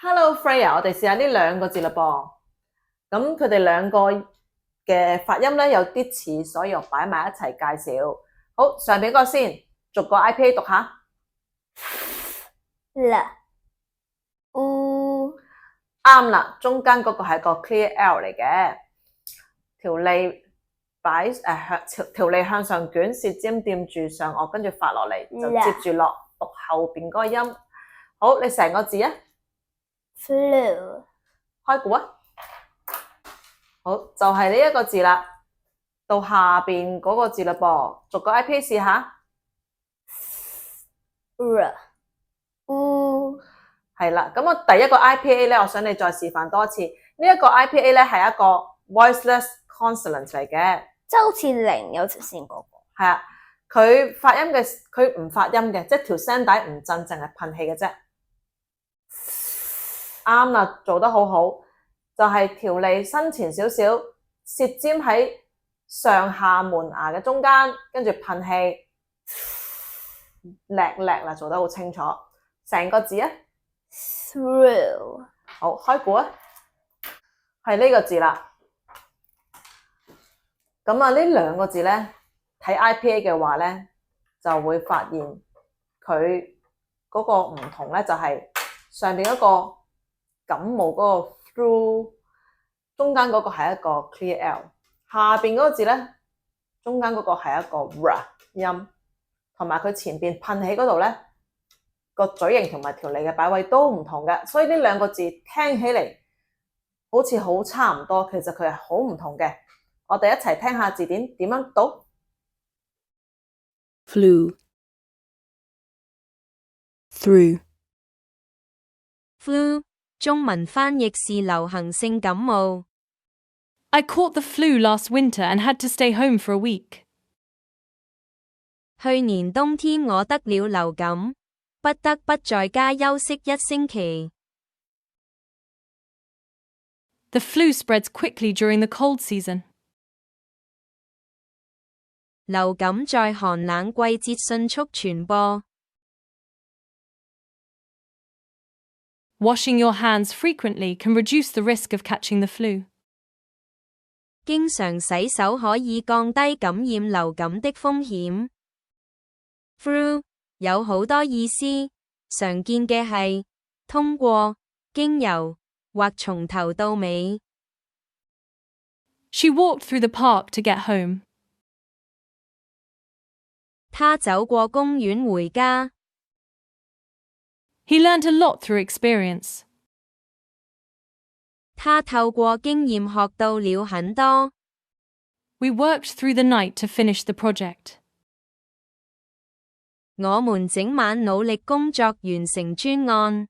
Hello Freya，我哋試下呢兩個字啦噃。咁佢哋兩個嘅發音咧有啲似，所以我擺埋一齊介紹。好，上邊嗰個先，逐個 IPA 讀下。啱啦，中間嗰個係個 clear L 嚟嘅，條脷條脷向上捲，舌尖掂住上顎，跟住發落嚟，就接住落讀後邊嗰個音。好，你成個字啊 flu 開估啊！好，就係呢一個字啦。到下邊嗰個字啦噃，逐個 IPA 試下。係啦，咁我第一個 IPA 咧，我想你再示範多一次。呢一個 IPA 咧係一個 voiceless consonant 嚟嘅，即係好似零有條線嗰個。係啊，佢發音嘅佢唔發音嘅，即係條聲帶唔震，淨係噴氣嘅啫。啱啦，做得好好，就係條脷伸前少少，舌尖喺上下門牙嘅中間，跟住噴氣，叻啦，做得好清楚。成個字啊 thrill 好，開估啊，係呢個字啦。咁啊，呢兩個字咧，睇 IPA 嘅話咧，就會發現佢嗰個唔同咧，就係上邊嗰個感冒嗰個 through，中間嗰個係一個 clear L， 下邊嗰個字咧，中間嗰個係一個 r 音，同埋佢前邊噴起嗰度咧，個嘴型同埋條脷嘅擺位都唔同嘅，所以呢兩個字聽起嚟好似好差唔多，其實佢係好唔同嘅。我哋一齊聽下字典點樣讀 flu through flu 中文翻譯是流行性感冒。I caught the flu last winter and had to stay home for a week. 去年冬天我得了流感，不得不在家休息1星期。The flu spreads quickly during the cold season. 流感在寒冷季節迅速傳播。Washing your hands frequently can reduce the risk of catching the flu. 經常洗手可以降低感染流感的風險。Through 有好多意思，常見嘅係通過、經由或從頭到尾。She walked through the park to get home. 他走過公園回家。He learned a lot through experience. 他透過經驗學到了很多。We worked through the night to finish the project. 我們整晚努力工作完成專案。